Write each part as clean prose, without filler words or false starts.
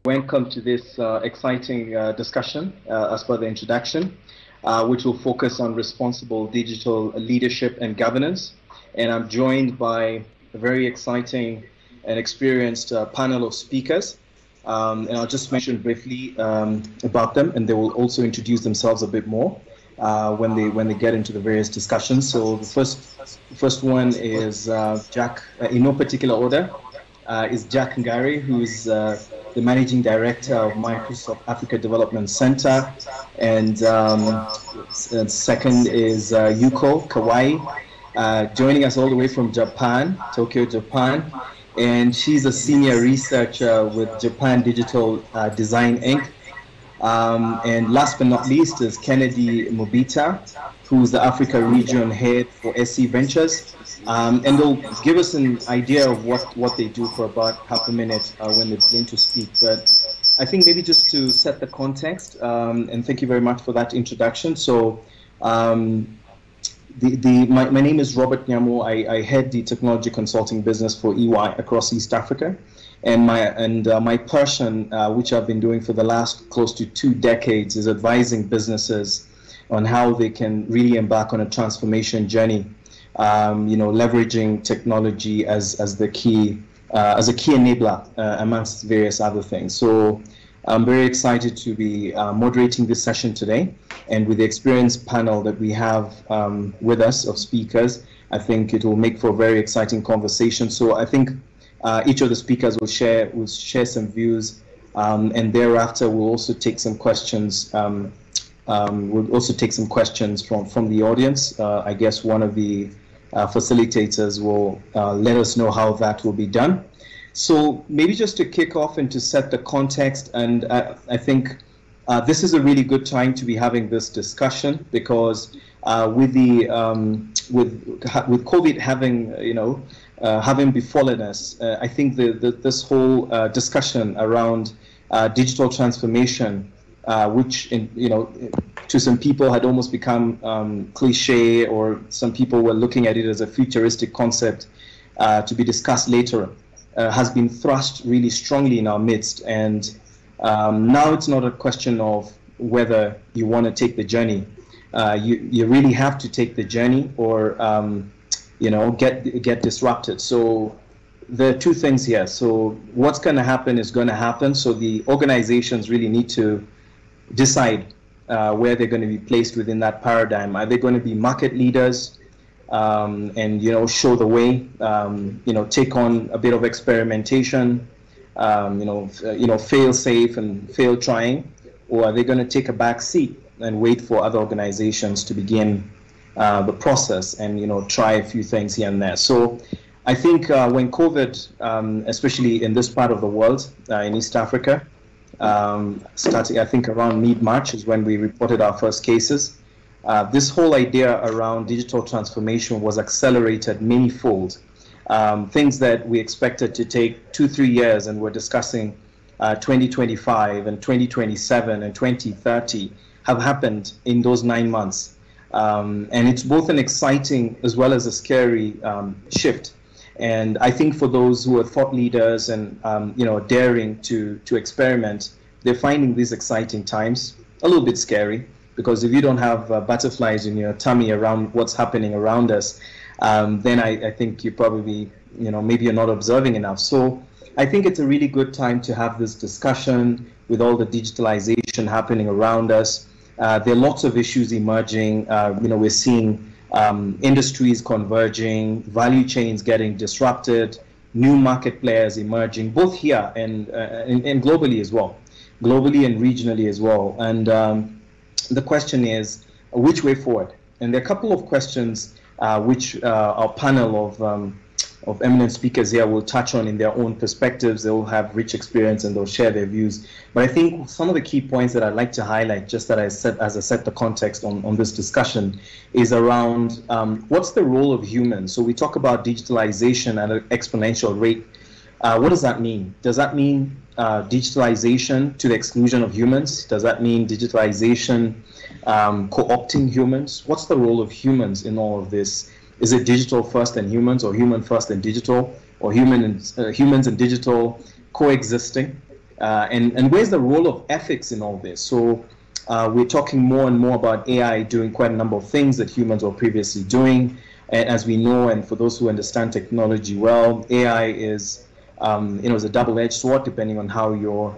Welcome to this exciting discussion as per the introduction, which will focus on responsible digital leadership and governance. And I'm joined by a very exciting and experienced panel of speakers. And I'll just mention briefly about them, and they will also introduce themselves a bit more when they get into the various discussions. So the first one is Jack, in no particular order, is Jack Ngare, who's the Managing Director of Microsoft Africa Development Center. And second is Yuko, Kawai, joining us all the way from Japan, Tokyo, Japan. And she's a senior researcher with Japan Digital Design Inc. And last but not least is Kennedy Mubita, who's the Africa Region Head for SC Ventures. And they'll give us an idea of what they do for about half a minute when they begin to speak. But I think maybe just to set the context, and thank you very much for that introduction. So my name is Robert Nyamu. I head the technology consulting business for EY across East Africa. And my passion, which I've been doing for the last close to 2 decades, is advising businesses on how they can really embark on a transformation journey. Leveraging technology as a key enabler amongst various other things. So I'm very excited to be moderating this session today, and with the experienced panel that we have with us of speakers, I think it will make for a very exciting conversation. So I think each of the speakers will share some views, and thereafter we'll also take some questions. We'll also take some questions from the audience. I guess one of the facilitators will let us know how that will be done. So maybe just to kick off and to set the context, and I think this is a really good time to be having this discussion, because with COVID having befallen us, I think this whole discussion around digital transformation, which to some people had almost become cliche, or some people were looking at it as a futuristic concept to be discussed later, has been thrust really strongly in our midst. And now it's not a question of whether you want to take the journey. You really have to take the journey, or get disrupted. So there are 2 things here. So what's going to happen is going to happen. So the organizations really need to decide where they're going to be placed within that paradigm. Are they going to be market leaders and show the way, take on a bit of experimentation, fail safe and fail trying, or are they going to take a back seat and wait for other organizations to begin the process and try a few things here and there? So I think when COVID, especially in this part of the world, in East Africa, starting I think around mid-March is when we reported our first cases. This whole idea around digital transformation was accelerated many-fold. Things that we expected to take 2-3 years, and we're discussing 2025 and 2027 and 2030, have happened in those 9 months. And it's both an exciting as well as a scary shift. And I think for those who are thought leaders and daring to experiment, they're finding these exciting times a little bit scary, because if you don't have butterflies in your tummy around what's happening around us, then I think you probably maybe you're not observing enough. So I think it's a really good time to have this discussion with all the digitalization happening around us. There are lots of issues emerging. We're seeing industries converging, value chains getting disrupted, new market players emerging, both here and globally as well, globally and regionally as well. And the question is, which way forward? And there are a couple of questions which our panel of eminent speakers here will touch on in their own perspectives. They will have rich experience and they'll share their views. But I think some of the key points that I'd like to highlight, just that as I set the context on this discussion, is around what's the role of humans? So we talk about digitalization at an exponential rate. What does that mean? Does that mean digitalization to the exclusion of humans? Does that mean digitalization co-opting humans? What's the role of humans in all of this? Is it digital first and humans, or human first and digital, or humans and digital coexisting? And where's the role of ethics in all this? So we're talking more and more about AI doing quite a number of things that humans were previously doing. And as we know, and for those who understand technology well, AI is, is a double-edged sword depending on how you're,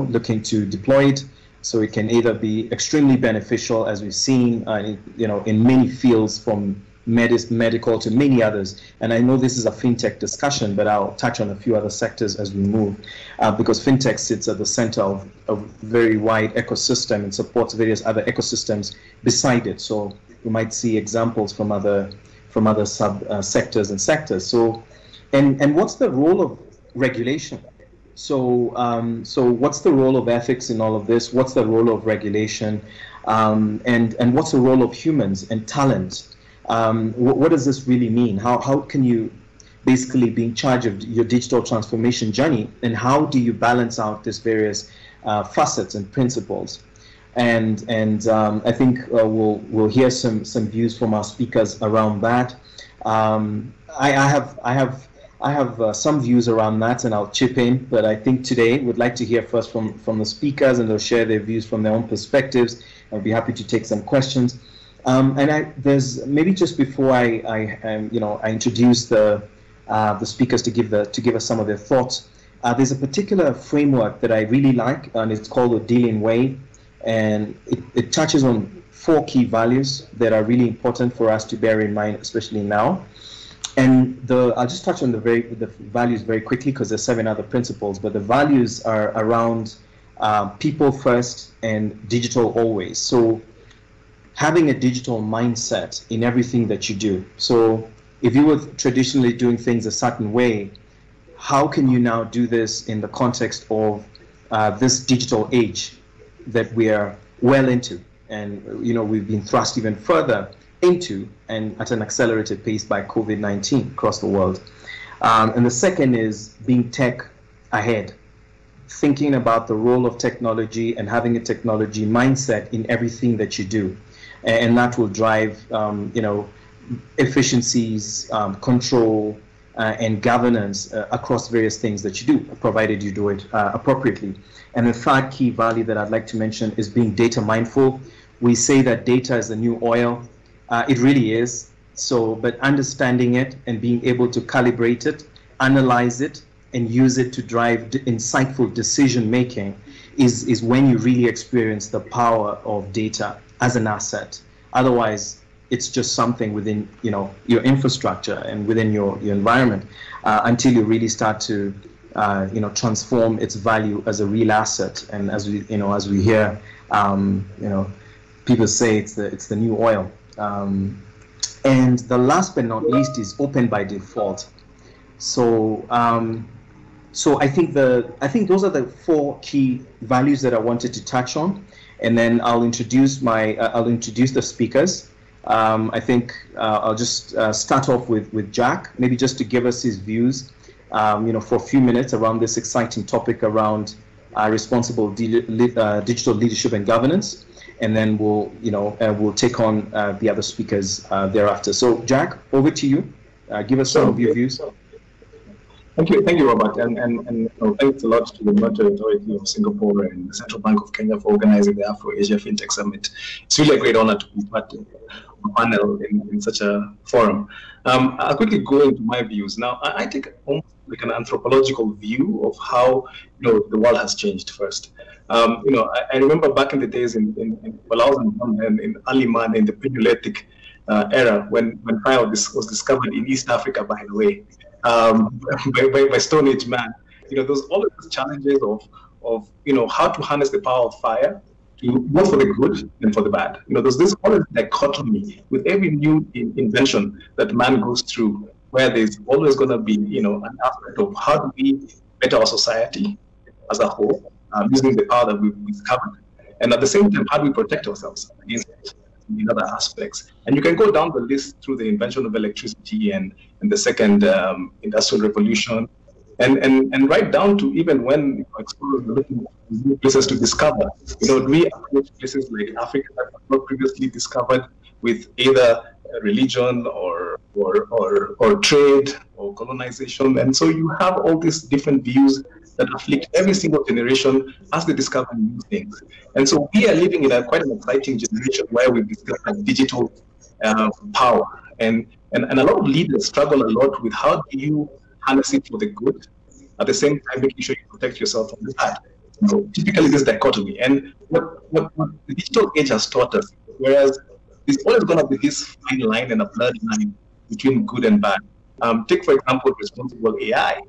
looking to deploy it. So it can either be extremely beneficial, as we've seen, in many fields, from medical to many others. And I know this is a fintech discussion, but I'll touch on a few other sectors as we move, because fintech sits at the center of a very wide ecosystem and supports various other ecosystems beside it. So we might see examples from other sub sectors and sectors. So, and what's the role of regulation? So, what's the role of ethics in all of this? What's the role of regulation? And what's the role of humans and talent? What does this really mean? How can you basically be in charge of your digital transformation journey, and how do you balance out these various facets and principles? And I think we'll hear some views from our speakers around that. I have some views around that, and I'll chip in. But I think today we'd like to hear first from the speakers, and they'll share their views from their own perspectives. I'll be happy to take some questions. There's maybe just before I introduce the speakers to give us some of their thoughts. There's a particular framework that I really like, and it's called the Dealing Way, and it touches on 4 key values that are really important for us to bear in mind, especially now. And I'll just touch on the values very quickly, because there's 7 other principles. But the values are around people first and digital always. So having a digital mindset in everything that you do. So if you were traditionally doing things a certain way, how can you now do this in the context of this digital age that we are well into, and we've been thrust even further into, and at an accelerated pace by COVID-19 across the world. And the second is being tech ahead, thinking about the role of technology and having a technology mindset in everything that you do. And that will drive, efficiencies, control, and governance across various things that you do, provided you do it appropriately. And the third key value that I'd like to mention is being data mindful. We say that data is the new oil. It really is. So, but understanding it and being able to calibrate it, analyze it, and use it to drive insightful decision making is when you really experience the power of data as an asset. Otherwise, it's just something within your infrastructure and within your environment until you really start to transform its value as a real asset. And as we hear, people say it's the new oil. And the last but not least is open by default. So I think those are the 4 key values that I wanted to touch on, and then I'll introduce the speakers. I think I'll just start off with Jack, maybe just to give us his views, for a few minutes around this exciting topic around responsible digital leadership and governance, and then we'll take on the other speakers thereafter. So Jack, over to you. Give us some of your views. Thank you, Robert, and thanks a lot to the Monetary Authority of Singapore and the Central Bank of Kenya for organizing the Afro-Asia Fintech Summit. It's really a great honor to be part of a panel in such a forum. I'll quickly go into my views. Now, I take almost like an anthropological view of how the world has changed first. I remember back in the days in early man in the Paleolithic era when fire was discovered in East Africa, by the way. By Stone Age man, there's always challenges of how to harness the power of fire, both for the good and for the bad. There's this always dichotomy with every new invention that man goes through, where there's always going to be an aspect of how do we better our society as a whole, using the power that we've discovered, and at the same time, how do we protect ourselves against it in other aspects. And you can go down the list through the invention of electricity and the second industrial revolution, and right down to even when explorers were looking for new places to discover. We approach places like Africa that were not previously discovered with either religion or trade or colonization. And so you have all these different views that afflict every single generation as they discover new things. And so we are living in quite an exciting generation where we discover digital power. And a lot of leaders struggle a lot with how do you harness it for the good, at the same time making sure you protect yourself from the bad. So typically this dichotomy. And what the digital age has taught us, whereas there's always going to be this fine line and a blurred line between good and bad. Take, for example, responsible AI.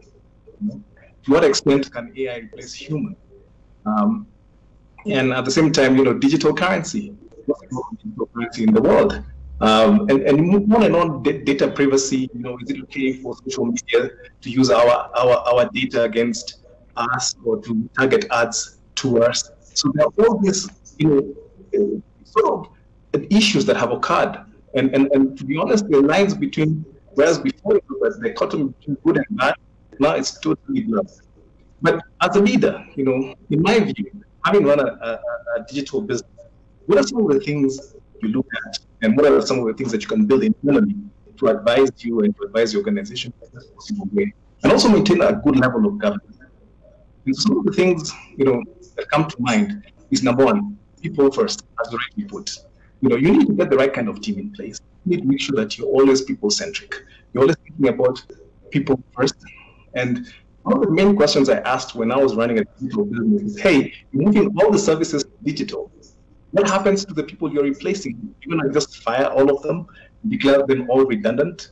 To what extent can AI replace human? And at the same time, digital currency. What's the digital currency in the world? And on data privacy. Is it okay for social media to use our data against us or to target ads to us? So there are all these, sort of issues that have occurred. And to be honest, the lines between, whereas before it was the dichotomy between good and bad, now it's totally blurred. But as a leader, in my view, having run a digital business, what are some of the things you look at, and what are some of the things that you can build internally to advise you and to advise your organization in the best possible way, and also maintain a good level of governance? And some of the things that come to mind is, number one, people first, as already put. You need to get the right kind of team in place. You need to make sure that you're always people-centric. You're always thinking about people first. And one of the main questions I asked when I was running a digital business is, hey, you're moving all the services digital. What happens to the people you're replacing? You're going to just fire all of them, declare them all redundant?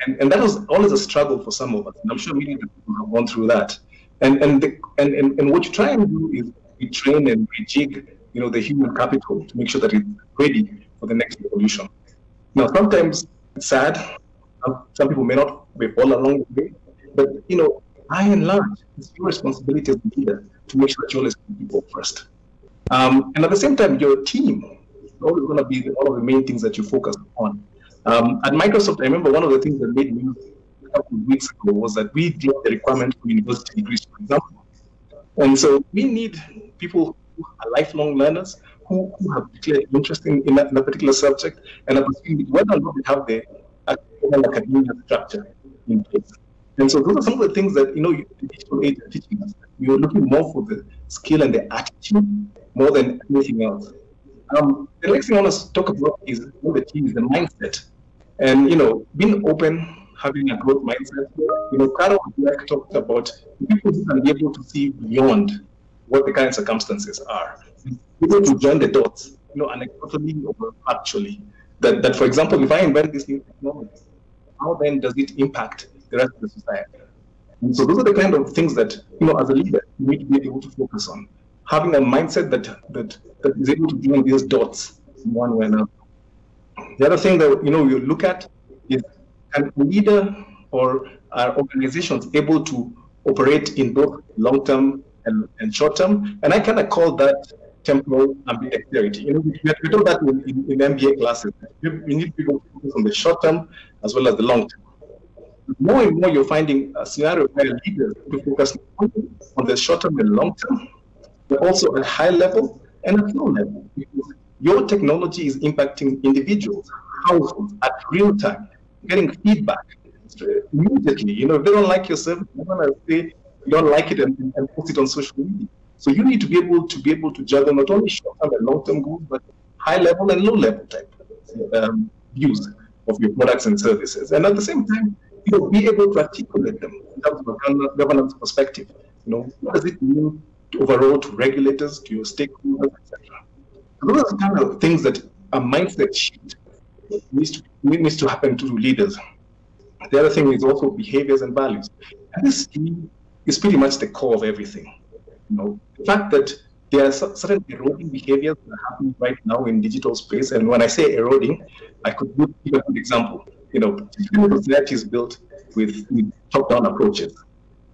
And that was always a struggle for some of us. And I'm sure many people have gone through that. And what you try and do is retrain and rejig the human capital to make sure that it's ready for the next evolution. Now, sometimes it's sad. Some people may not be all along the way, but by and large, it's your responsibility as a leader to make sure that you always put people first. And at the same time, your team is always going to be one of the main things that you focus on. At Microsoft, I remember one of the things that made me a couple of weeks ago was that we dropped the requirement for university degrees, for example. And so we need people who are lifelong learners, who have declared interest in a particular subject, and are pursuing whether or not they have the academic structure in place. And so those are some of the things that the digital age is teaching us. You're looking more for the skill and the attitude more than anything else. The next thing I want to talk about is the mindset. And being open, having a growth mindset. Carol talked about people who can be able to see beyond what the current circumstances are. Able to join the dots, anecdotally or actually. That, for example, if I invent this new technology, how then does it impact the rest of the society? And so those are the kind of things that, as a leader, you need to be able to focus on. Having a mindset that is able to join these dots in one way or another. The other thing that, you look at is, can a leader or are organizations able to operate in both long-term and short-term? And I kind of call that temporal ambidexterity. We do that in MBA classes. You need people to focus on the short-term as well as the long-term. More and more, you're finding a scenario where leaders to focus on the short-term and long-term, but also at high level and at low level. Because your technology is impacting individuals, households at real time, getting feedback immediately. If they don't like your service, they're going to say you don't like it and post it on social media. So you need to be able to juggle not only short-term and long-term goals, but high-level and low-level type views of your products and services. And at the same time, be able to articulate them in terms of a governance perspective. What does it mean overall to regulators, to your stakeholders, etc. Those are the kind of things that a mindset shift needs to happen to leaders. The other thing is also behaviors and values. And this is pretty much the core of everything. The fact that there are certain eroding behaviors that are happening right now in digital space. And when I say eroding, I could give a good example. Society is built with top-down approaches.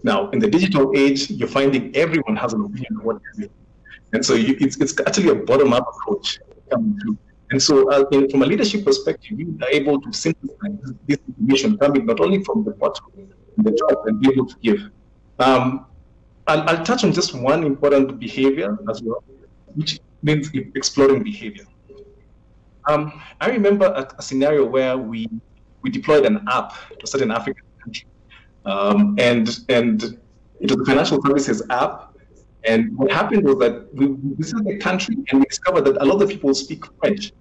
Now, in the digital age, you're finding everyone has an opinion on what they're doing. And so it's actually a bottom-up approach coming through. And so from a leadership perspective, you are able to synthesize this information coming not only from the bottom, the top, and be able to give. I'll touch on just one important behavior as well, which means exploring behavior. I remember a scenario where we deployed an app to a certain African country. and it was a financial services app. And what happened was that we visited the country and we discovered that a lot of people speak French.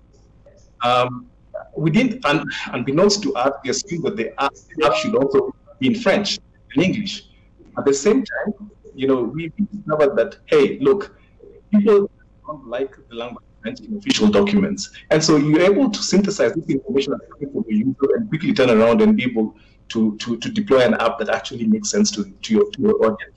We didn't, unbeknownst to us, we assumed that the app should also be in French and English. At the same time, we discovered that, hey, look, people don't like the language of French in official documents. And so you're able to synthesize this information for the user and quickly turn around and be able to deploy an app that actually makes sense to your audience.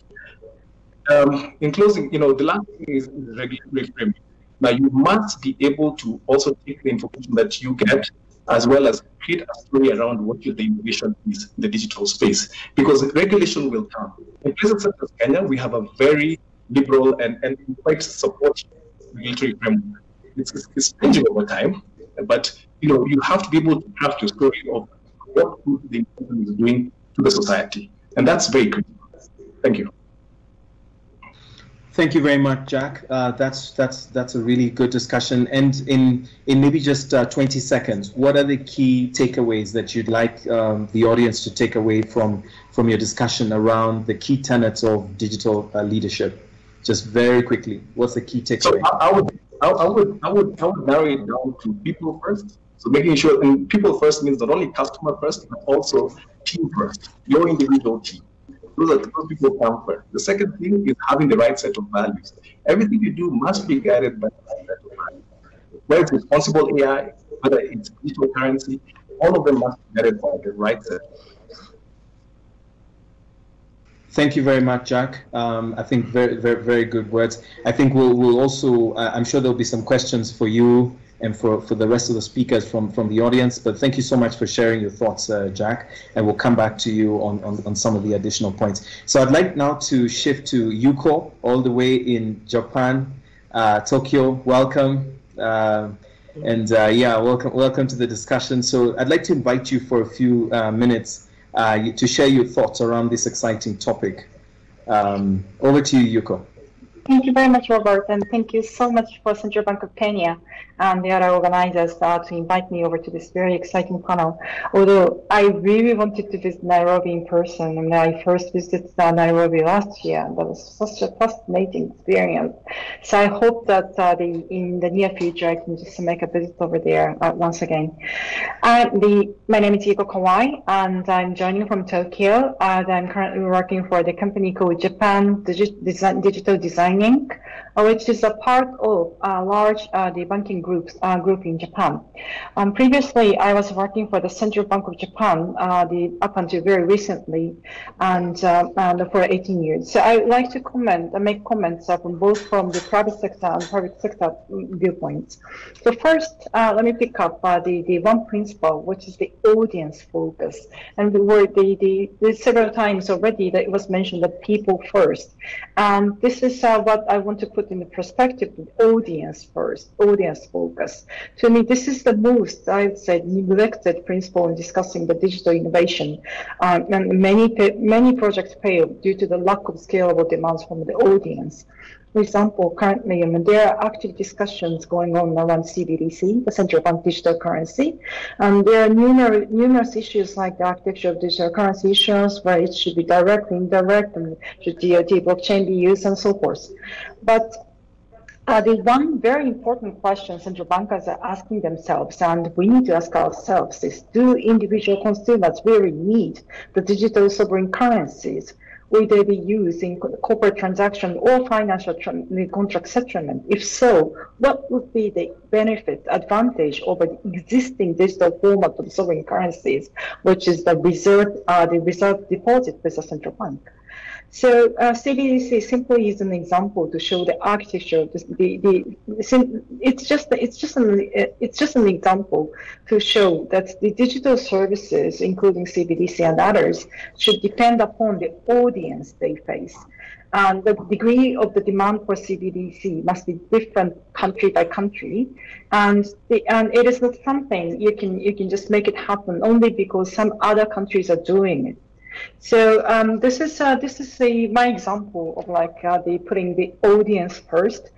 In closing, the last thing is regulatory framework. Now, you must be able to also take the information that you get, as well as create a story around what the innovation is in the digital space, because regulation will come. In places such as Kenya, we have a very liberal and quite supportive regulatory framework. It's changing over time, but you have to be able to craft your story of what the innovation is doing to the society, and that's very critical. Thank you. Thank you very much, Jack. That's a really good discussion. And in maybe just 20 seconds, what are the key takeaways that you'd like the audience to take away from your discussion around the key tenets of digital leadership? Just very quickly, what's the key takeaway? So I would narrow it down to people first. So making sure, and people first means not only customer first, but also team first, your individual team. Those people come first. The second thing is having the right set of values. Everything you do must be guided by the right set of values. Whether it's responsible AI, whether it's digital currency, all of them must be guided by the right set. Thank you very much, Jack. I think very, very, very good words. I think we'll also, I'm sure there'll be some questions for you and for the rest of the speakers from the audience. But thank you so much for sharing your thoughts, Jack. And we'll come back to you on some of the additional points. So I'd like now to shift to Yuko, all the way in Japan, Tokyo. Welcome. Welcome to the discussion. So I'd like to invite you for a few minutes to share your thoughts around this exciting topic. Over to you, Yuko. Thank you very much, Robert, and thank you so much for Central Bank of Kenya and the other organizers to invite me over to this very exciting panel. Although I really wanted to visit Nairobi in person, and I first visited Nairobi last year, and that was such a fascinating experience. So I hope that in the near future I can just make a visit over there once again. My name is Yuko Kawai, and I'm joining from Tokyo. And I'm currently working for the company called Japan Digital Design Inc., which is a part of a large the banking group in Japan. Previously, I was working for the Central Bank of Japan up until very recently, and for 18 years. So I would like to make comments from both from the private sector and public sector viewpoints. So first, let me pick up the one principle, which is the audience focus. And several times already that it was mentioned that people first. And this is what I want to put in the perspective of audience first, audience focus. To me, this is the most, I would say, neglected principle in discussing the digital innovation. And many projects fail due to the lack of scalable demands from the audience. For example, currently there are active discussions going on around CBDC, the central bank digital currency. And there are numerous issues like the architecture of digital currency issuance, where it should be direct, indirect, and should DOT blockchain be used, and so forth. But the one very important question central bankers are asking themselves, and we need to ask ourselves, is do individual consumers really need the digital sovereign currencies? Will they be used in corporate transaction or financial contract settlement? If so, what would be the benefit, advantage over the existing digital format of sovereign currencies, which is the reserve deposit with the central bank? So CBDC simply is an example to show the architecture. It's just an example to show that the digital services, including CBDC and others, should depend upon the audience they face. And the degree of the demand for CBDC must be different country by country, and it is not something you can just make it happen only because some other countries are doing it. So this is my example of like the putting the audience first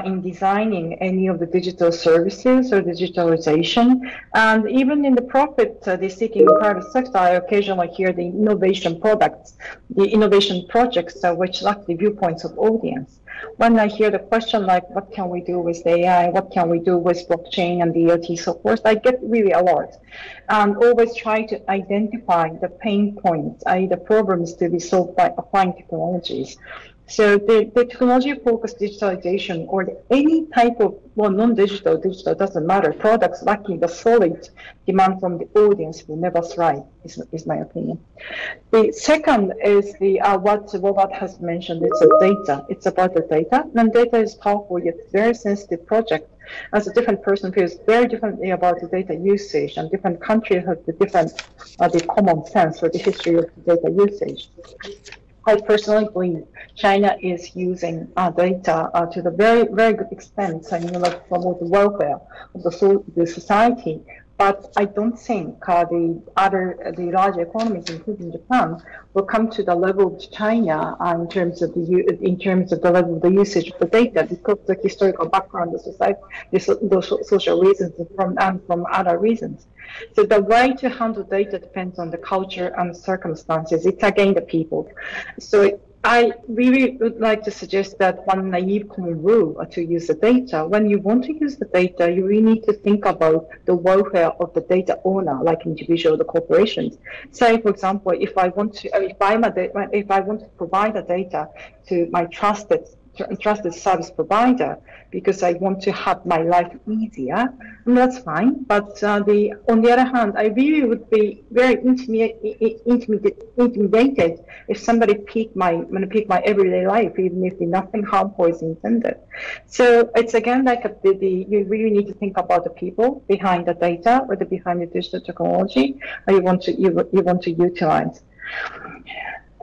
in designing any of the digital services or digitalization, and even in the profit the seeking private sector, I occasionally hear the innovation products, the innovation projects, which lack the viewpoints of audience. When I hear the question like, what can we do with AI, what can we do with blockchain and DLT, so forth, I get really alert and always try to identify the pain points, i.e. the problems to be solved by applying technologies. So the technology-focused digitalization or any type of, well, non-digital, digital, doesn't matter, products lacking the solid demand from the audience will never thrive, is my opinion. The second is the what Robert has mentioned, it's a data. It's about the data, and data is powerful yet very sensitive project. As a different person feels very differently about the data usage, and different countries have the different, the common sense or the history of the data usage. I personally believe China is using data to the very, very good extent, I mean, like promote the welfare of the society. But I don't think the large economies, including Japan, will come to the level of China in terms of the level of the usage of the data, because the historical background of society, the social reasons, and from other reasons. So the way to handle data depends on the culture and circumstances. It's again the people. So I really would like to suggest that one naive common rule to use the data. When you want to use the data, you really need to think about the welfare of the data owner, like individual or the corporations. Say, for example, if I want to provide the data to my trusted service provider because I want to have my life easier, and that's fine. But on the other hand, I really would be very intimidated if somebody pick my everyday life, even if nothing harmful is intended. So it's again like you really need to think about the people behind the data or behind the digital technology you want to utilize.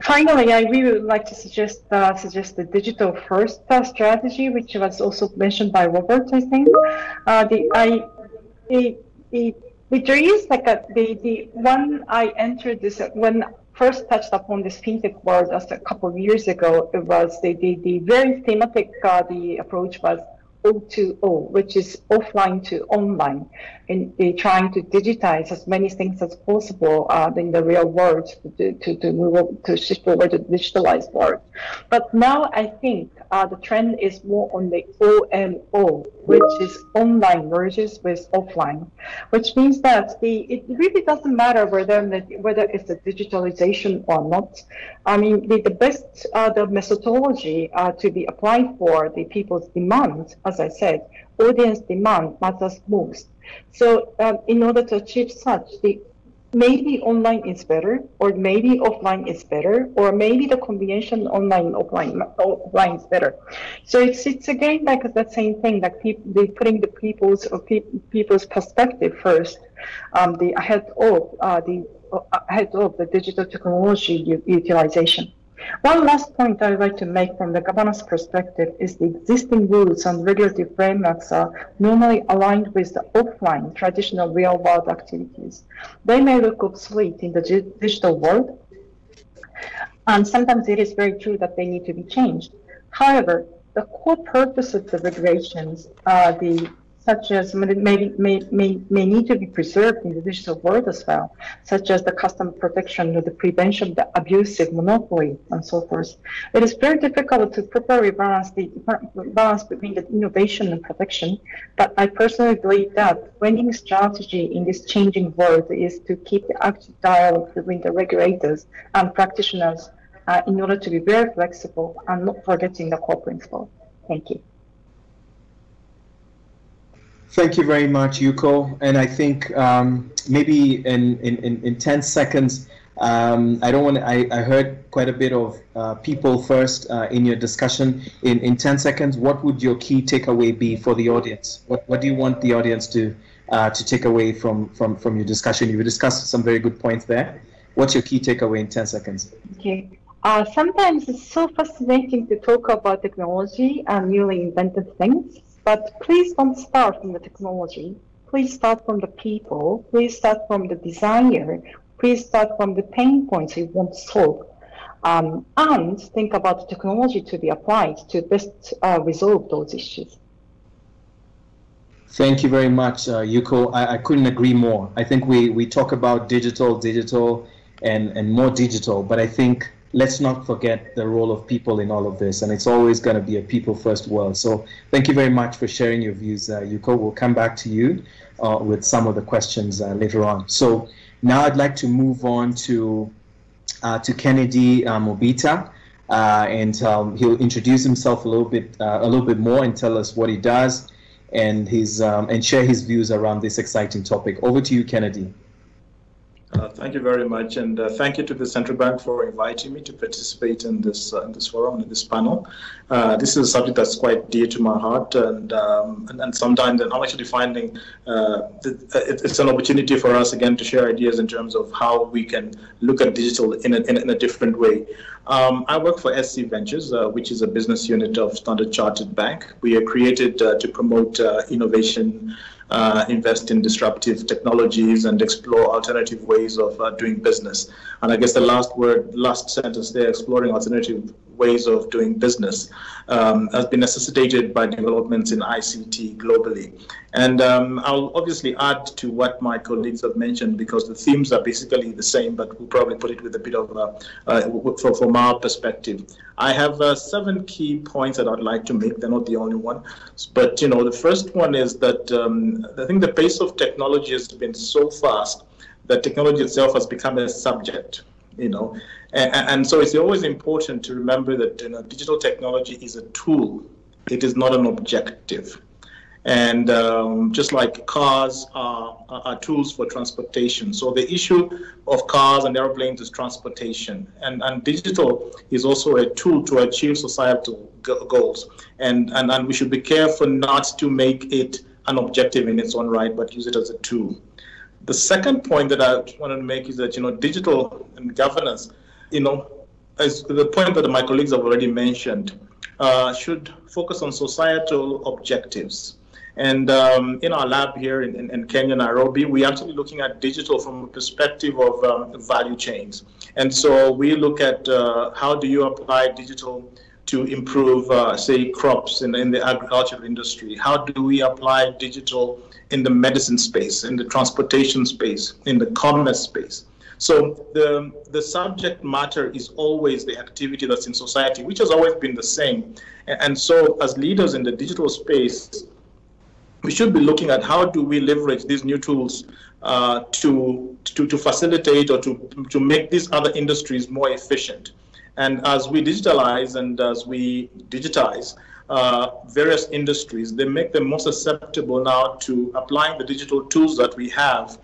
Finally, I really would like to suggest the digital first strategy, which was also mentioned by Robert, I think. There is like when I entered this, when first touched upon this fintech world just a couple of years ago, it was the very thematic the approach was O2O, which is offline to online, and they're trying to digitize as many things as possible in the real world to shift over to the digitalized world. But now I think the trend is more on the OMO, which is online merges with offline, which means that it really doesn't matter whether it's a digitalization or not. I mean, the best the methodology to be applied for the people's demand, as I said, audience demand matters most. So in order to achieve such, maybe online is better, or maybe offline is better, or maybe the combination online and offline is better. So it's again like the same thing, like putting the people's perspective first, ahead of the digital technology utilization. One last point I would like to make from the governance perspective is the existing rules and regulatory frameworks are normally aligned with the offline traditional real-world activities. They may look obsolete in the digital world, and sometimes it is very true that they need to be changed. However, the core purpose of the regulations, such as may need to be preserved in the digital world as well, such as the customer protection or the prevention of the abusive monopoly and so forth. It is very difficult to properly balance between the innovation and protection, but I personally believe that winning strategy in this changing world is to keep the active dialogue between the regulators and practitioners in order to be very flexible and not forgetting the core principle. Thank you. Thank you very much, Yuko. And I think maybe in 10 seconds, I heard quite a bit of people first in your discussion. In 10 seconds, what would your key takeaway be for the audience? What do you want the audience to take away from your discussion? You discussed some very good points there. What's your key takeaway in 10 seconds? Okay. Sometimes it's so fascinating to talk about technology and newly invented things. But please don't start from the technology. Please start from the people. Please start from the designer. please start from the pain points you want to solve, and think about the technology to be applied to best resolve those issues. Thank you very much, Yuko. I couldn't agree more. I think we talk about digital, and more digital, but I think let's not forget the role of people in all of this, and it's always going to be a people-first world. So thank you very much for sharing your views, Yuko. We'll come back to you with some of the questions later on. So now I'd like to move on to Kennedy Mubita, and he'll introduce himself a little bit more and tell us what he does and share his views around this exciting topic. Over to you, Kennedy. Thank you very much, and thank you to the Central Bank for inviting me to participate in this forum, in this panel. This is a subject that's quite dear to my heart, and sometimes I'm actually finding it's an opportunity for us again to share ideas in terms of how we can look at digital in a different way. I work for SC Ventures, which is a business unit of Standard Chartered Bank. We are created to promote innovation, invest in disruptive technologies, and explore alternative ways of doing business. And I guess the last sentence there, exploring alternative ways of doing business, has been necessitated by developments in ICT globally. And I'll obviously add to what my colleagues have mentioned, because the themes are basically the same, but we'll probably put it with a bit of from our perspective. I have 7 key points that I'd like to make. They're not the only one, but the first one is that I think the pace of technology has been so fast that technology itself has become a subject. And so it's always important to remember that digital technology is a tool. It is not an objective. And just like cars are tools for transportation. So the issue of cars and airplanes is transportation. And digital is also a tool to achieve societal goals. And we should be careful not to make it an objective in its own right, but use it as a tool. The second point that I wanted to make is that, digital and governance, as the point that my colleagues have already mentioned, should focus on societal objectives. And in our lab here in Kenya, Nairobi, we're actually looking at digital from a perspective of value chains. And so we look at how do you apply digital to improve, say, crops in the agricultural industry? How do we apply digital in the medicine space, in the transportation space, in the commerce space? So the subject matter is always the activity that's in society, which has always been the same. And so as leaders in the digital space, we should be looking at how do we leverage these new tools to facilitate or to make these other industries more efficient. And as we digitalize and as we digitize various industries, they make them more susceptible now to applying the digital tools that we have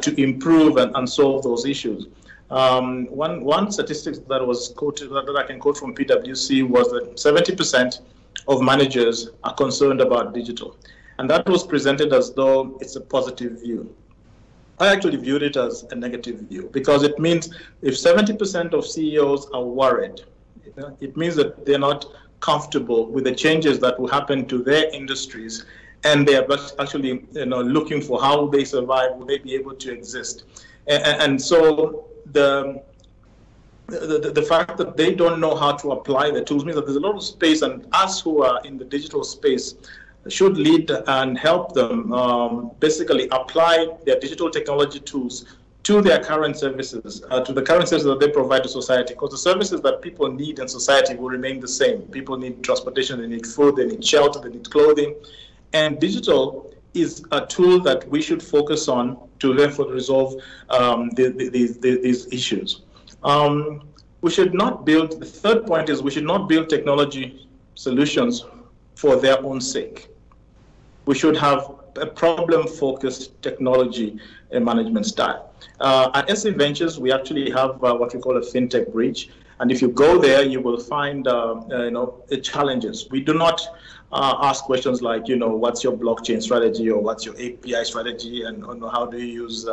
to improve and solve those issues. One statistic that was quoted, that I can quote from PwC, was that 70% of managers are concerned about digital. And that was presented as though it's a positive view. I actually viewed it as a negative view, because it means if 70% of CEOs are worried, it means that they're not comfortable with the changes that will happen to their industries, and they are actually looking for how they survive, will they be able to exist. And so the fact that they don't know how to apply the tools means that there's a lot of space, and us who are in the digital space should lead and help them basically apply their digital technology tools to their current services, to the current services that they provide to society, because the services that people need in society will remain the same. People need transportation, they need food, they need shelter, they need clothing. And digital is a tool that we should focus on to therefore resolve these issues. We should not build, the third point is we should not build technology solutions for their own sake. We should have a problem-focused technology management style. At SC Ventures, we actually have what we call a Fintech bridge. And if you go there, you will find the challenges. We do not ask questions like, what's your blockchain strategy, or what's your API strategy, and how do you use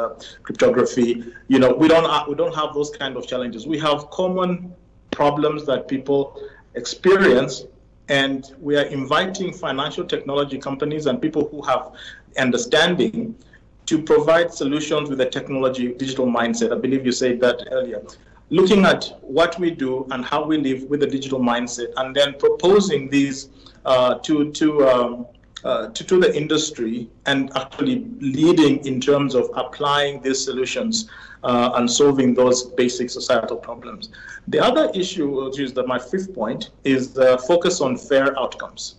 cryptography? We don't have those kind of challenges. We have common problems that people experience, and we are inviting financial technology companies and people who have understanding to provide solutions with a technology, digital mindset. I believe you said that earlier. Looking at what we do and how we live with a digital mindset, and then proposing these to the industry, and actually leading in terms of applying these solutions and solving those basic societal problems. The other issue, which is my fifth point, is the focus on fair outcomes.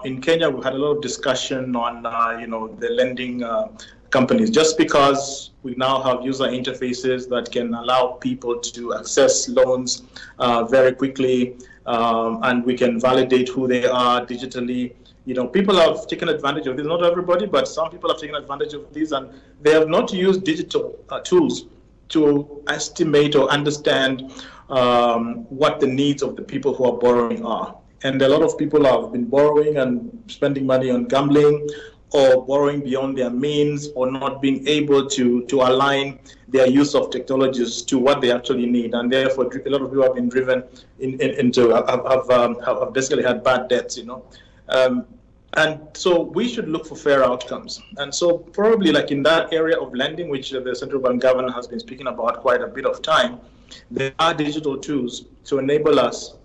In Kenya, we've had a lot of discussion on the lending companies. Just because we now have user interfaces that can allow people to access loans very quickly, and we can validate who they are digitally. People have taken advantage of this. Not everybody, but some people have taken advantage of this, and they have not used digital tools to estimate or understand what the needs of the people who are borrowing are. And a lot of people have been borrowing and spending money on gambling, or borrowing beyond their means, or not being able to align their use of technologies to what they actually need. And therefore, a lot of people have been driven into have basically had bad debts, and so we should look for fair outcomes. And so probably like in that area of lending, which the central bank governor has been speaking about quite a bit of time, there are digital tools to enable us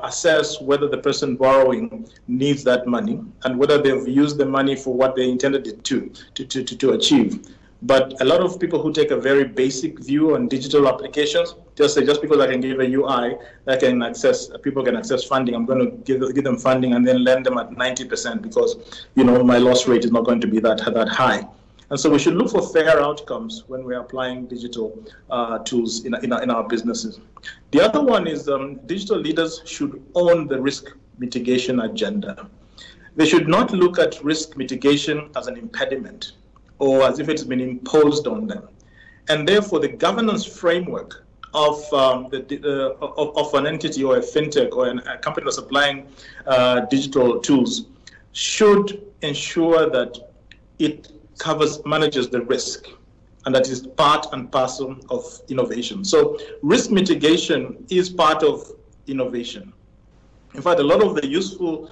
assess whether the person borrowing needs that money and whether they've used the money for what they intended it to achieve. But a lot of people who take a very basic view on digital applications just say, just because I can give a UI that can access, people can access funding, I'm going to give them funding and then lend them at 90% because my loss rate is not going to be that high. And so we should look for fair outcomes when we're applying digital tools in our businesses. The other one is digital leaders should own the risk mitigation agenda. They should not look at risk mitigation as an impediment or as if it's been imposed on them. And therefore, the governance framework of an entity or a fintech or a company that's applying digital tools should ensure that it manages the risk, and that is part and parcel of innovation. So risk mitigation is part of innovation. In fact, a lot of the useful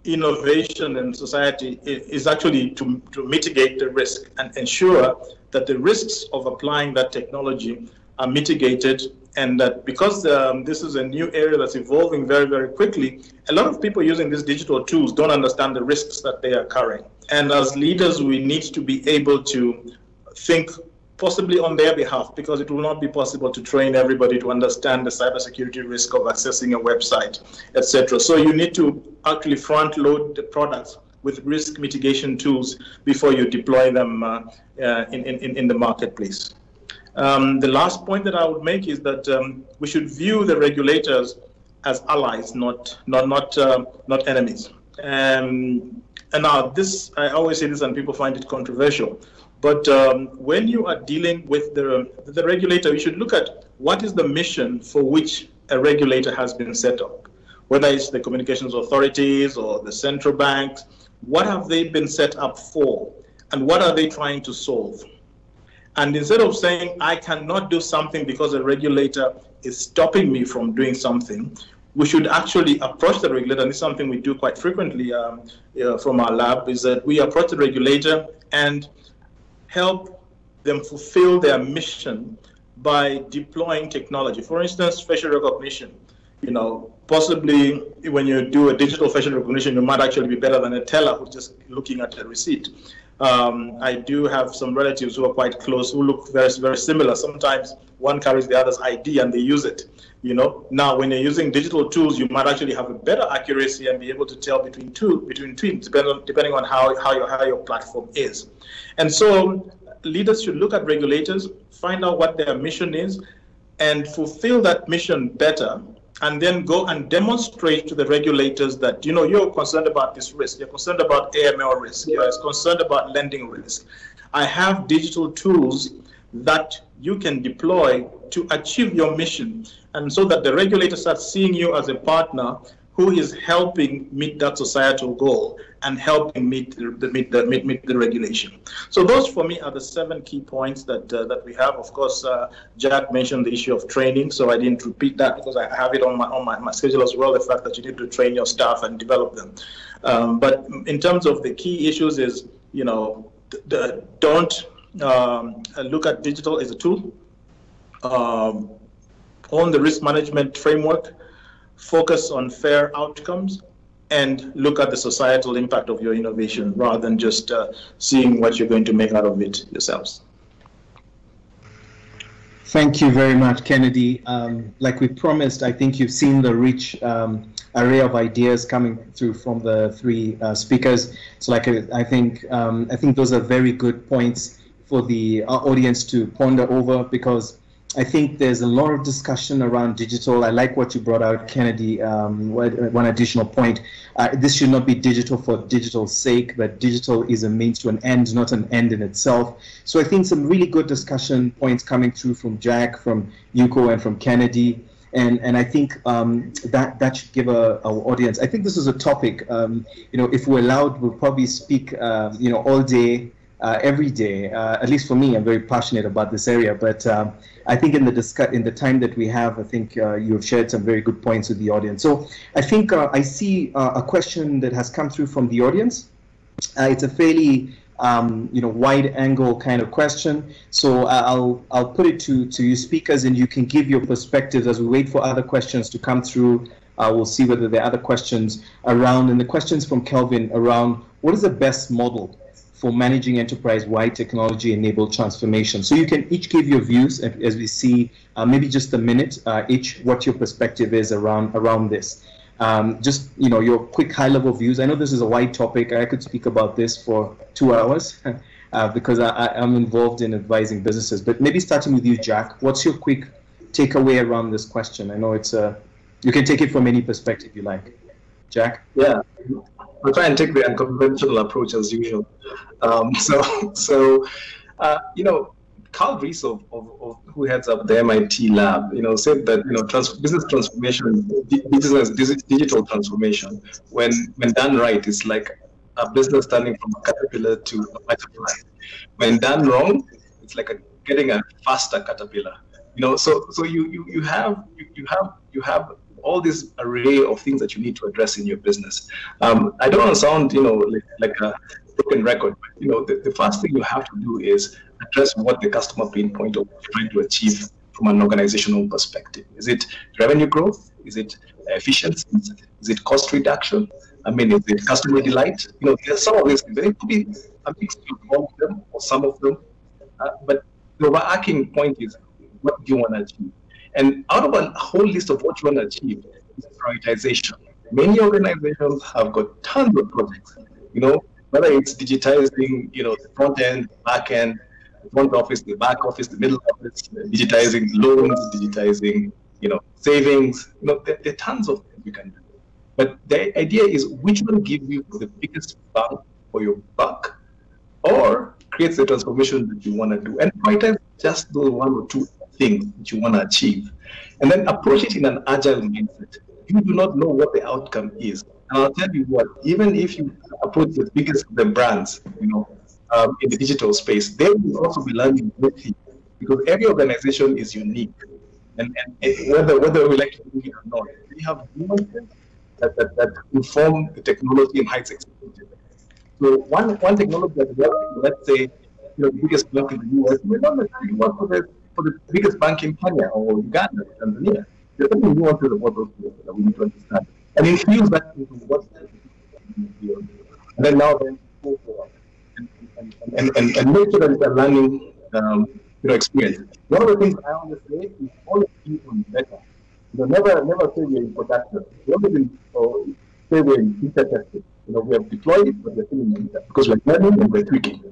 innovation in society is actually to mitigate the risk and ensure that the risks of applying that technology are mitigated, and that because this is a new area that's evolving very, very quickly, a lot of people using these digital tools don't understand the risks that they are carrying. And as leaders, we need to be able to think possibly on their behalf, because it will not be possible to train everybody to understand the cybersecurity risk of accessing a website, etc. So you need to actually front load the products with risk mitigation tools before you deploy them in the marketplace. The last point that I would make is that we should view the regulators as allies, not enemies. And now this, I always say this and people find it controversial, but when you are dealing with the regulator, you should look at what is the mission for which a regulator has been set up, whether it's the communications authorities or the central banks. What have they been set up for, and what are they trying to solve? And instead of saying, I cannot do something because a regulator is stopping me from doing something, we should actually approach the regulator, and this is something we do quite frequently from our lab, is that we approach the regulator and help them fulfill their mission by deploying technology. For instance, facial recognition. Possibly when you do a digital facial recognition, you might actually be better than a teller who's just looking at a receipt. I do have some relatives who are quite close, who look very, very similar. Sometimes one carries the other's ID and they use it. Now when you're using digital tools, you might actually have a better accuracy and be able to tell between twins, depending on how your platform is. And so leaders should look at regulators, find out what their mission is, and fulfill that mission better, and then go and demonstrate to the regulators that, you're concerned about this risk, you're concerned about AML risk, you're concerned about lending risk. I have digital tools that you can deploy to achieve your mission, and so that the regulator starts seeing you as a partner who is helping meet that societal goal and helping meet the regulation. So those for me are the 7 key points that we have. Of course, Jack mentioned the issue of training, so I didn't repeat that because I have it on my schedule as well, the fact that you need to train your staff and develop them. But in terms of the key issues is, don't look at digital as a tool. Own the risk management framework, focus on fair outcomes, and look at the societal impact of your innovation rather than just seeing what you're going to make out of it yourselves. Thank you very much, Kennedy. Like we promised, I think you've seen the rich array of ideas coming through from the three speakers. So, like I think those are very good points for the audience to ponder over, because I think there's a lot of discussion around digital. I like what you brought out, Kennedy. One additional point: this should not be digital for digital's sake, but digital is a means to an end, not an end in itself. So I think some really good discussion points coming through from Jack, from Yuko, and from Kennedy. And I think that should give our audience. I think this is a topic. If we're allowed, we'll probably speak. All day. Every day, at least for me, I'm very passionate about this area. But I think in the time that we have, I think you've shared some very good points with the audience. So I think I see a question that has come through from the audience. It's a fairly wide-angle kind of question. So I'll put it to you speakers, and you can give your perspectives as we wait for other questions to come through. We'll see whether there are other questions around. And the questions from Kelvin around what is the best model for managing enterprise-wide technology-enabled transformation. So you can each give your views as we see, maybe just a minute each, what your perspective is around this. Just your quick high-level views. I know this is a wide topic. I could speak about this for 2 hours because I'm involved in advising businesses. But maybe starting with you, Jack, what's your quick takeaway around this question? I know it's you can take it from any perspective you like. Jack? Yeah. I'll try and take the unconventional approach as usual. Carl Rees of who heads up the MIT lab, said that business transformation, digital transformation, when done right, is like a business turning from a caterpillar to a butterfly. When done wrong, it's like getting a faster caterpillar. So you have all this array of things that you need to address in your business. I don't want to sound, like a broken record, but the first thing you have to do is address what the customer pain point of trying to achieve from an organizational perspective. Is it revenue growth? Is it efficiency? Is it cost reduction? I mean, is it customer delight? There's some of this. There could be a mix of all of them or some of them, but the overarching point is, what do you want to achieve? And out of a whole list of what you want to achieve is prioritization. Many organizations have got tons of projects, whether it's digitizing, the front end, back end, the front office, the back office, the middle office, digitizing loans, digitizing, savings. There are tons of things you can do. But the idea is, which one gives you the biggest bang for your buck, or creates the transformation that you want to do, and prioritize just those one or two things that you want to achieve, and then approach it in an agile mindset. You do not know what the outcome is, and I'll tell you what, even if you approach the biggest of the brands, in the digital space, they will also be learning with you, because every organization is unique, and whether we like to do it or not, we have nuances that inform the technology and heights expected. So one technology that works, let's say, the biggest bank in the US, may not necessarily work for the biggest bank in Kenya or Uganda or Tanzania. There's something nuances about those things that we need to understand, and infuse that into what and then now go forward and make sure that it's a learning experience. One of the things I always say is always be on better. Never say we're in production. We always say we're in beta testing. We have deployed it, but we're still in beta because we're learning and we're tweaking.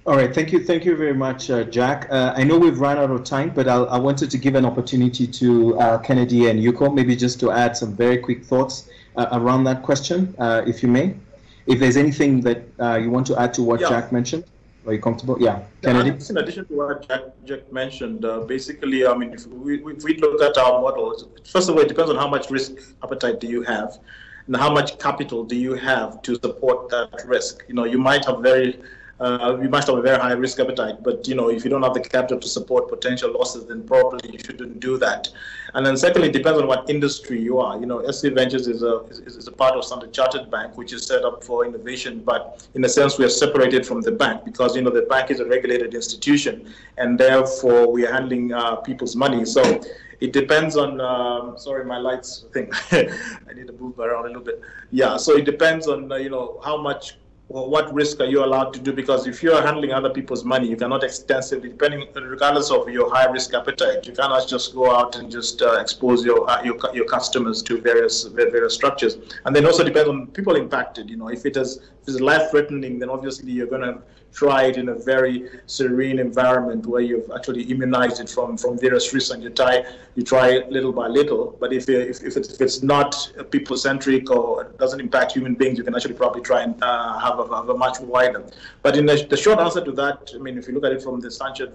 All right, thank you very much, Jack. I know we've run out of time, but I wanted to give an opportunity to Kennedy and Yuko, maybe just to add some very quick thoughts around that question, if you may. If there's anything that you want to add to what Jack mentioned, are you comfortable? Yeah, Kennedy? In addition to what Jack mentioned, basically, I mean, if we look at our model, first of all, it depends on how much risk appetite do you have, and how much capital do you have to support that risk. You might have very you must have a very high risk appetite, but if you don't have the capital to support potential losses, then probably you shouldn't do that. And then secondly, it depends on what industry you are. SC Ventures is a part of Standard Chartered Bank, which is set up for innovation, but in a sense we are separated from the bank because the bank is a regulated institution, and therefore we are handling people's money. So it depends on, sorry, my lights thing. I need to move around a little bit. Yeah, so it depends on, how much, or what risk are you allowed to do? Because if you are handling other people's money, you cannot extensively, regardless of your high risk appetite, you cannot just go out and just expose your customers to various structures. And then also depends on people impacted. If it is life threatening, then obviously you're going to try it in a very serene environment where you've actually immunized it from various risks, and you try little by little. But if it's not people centric or doesn't impact human beings, you can actually probably try and have a much wider. But in the short answer to that, I mean, if you look at it from the Standard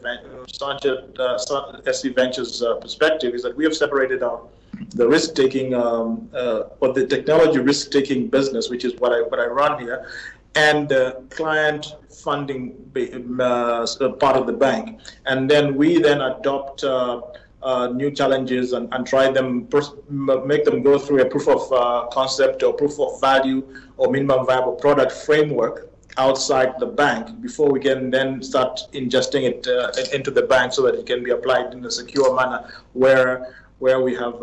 SC Ventures perspective, is that we have separated out the risk-taking or the technology risk-taking business, which is what I run here, and the client funding part of the bank. And then we then adopt new challenges and try them, make them go through a proof of concept or proof of value or minimum viable product framework outside the bank before we can then start ingesting it into the bank so that it can be applied in a secure manner where we have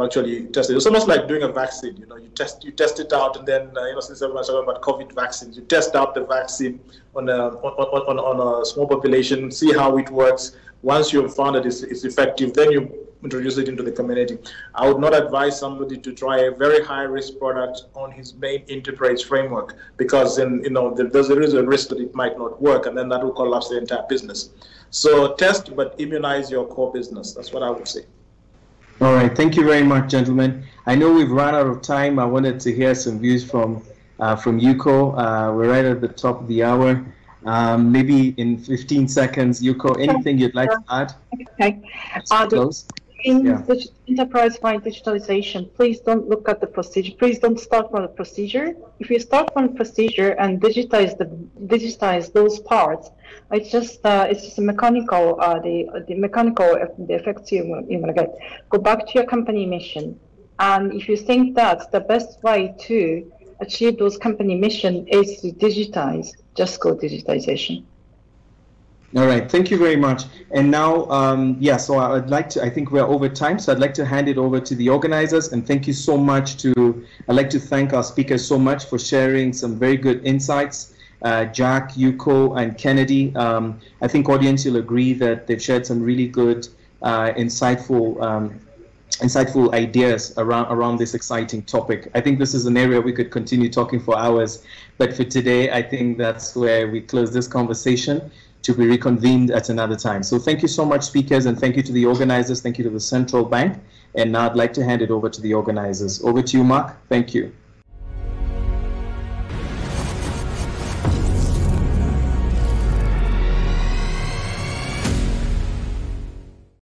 actually tested. It's almost like doing a vaccine. You test it out, and then since everyone's talking about COVID vaccines, you test out the vaccine on a small population, see how it works. Once you've found that it's effective, then you introduce it into the community. I would not advise somebody to try a very high risk product on his main enterprise framework, because then there is a risk that it might not work, and then that will collapse the entire business. So test, but immunize your core business. That's what I would say. All right, thank you very much, gentlemen. I know we've run out of time. I wanted to hear some views from Yuko. We're right at the top of the hour. Maybe in 15 seconds, Yuko, anything you'd like to add? Okay. Close. In enterprise-wide digitalization, please don't look at the procedure. Please don't start from the procedure. If you start from the procedure and digitize those parts, it's just a mechanical the effects you're gonna get. Go back to your company mission, and if you think that the best way to achieve those company mission is to digitize, just go digitization. All right, thank you very much. And now, so I think we're over time, so I'd like to hand it over to the organizers, and thank you so much I'd like to thank our speakers so much for sharing some very good insights. Jack, Yuko, and Kennedy. I think audience, you'll agree that they've shared some really good, insightful ideas around this exciting topic. I think this is an area we could continue talking for hours, but for today, I think that's where we close this conversation, to be reconvened at another time. So thank you so much, speakers, and thank you to the organizers. Thank you to the Central Bank. And now I'd like to hand it over to the organizers. Over to you, Mark. Thank you.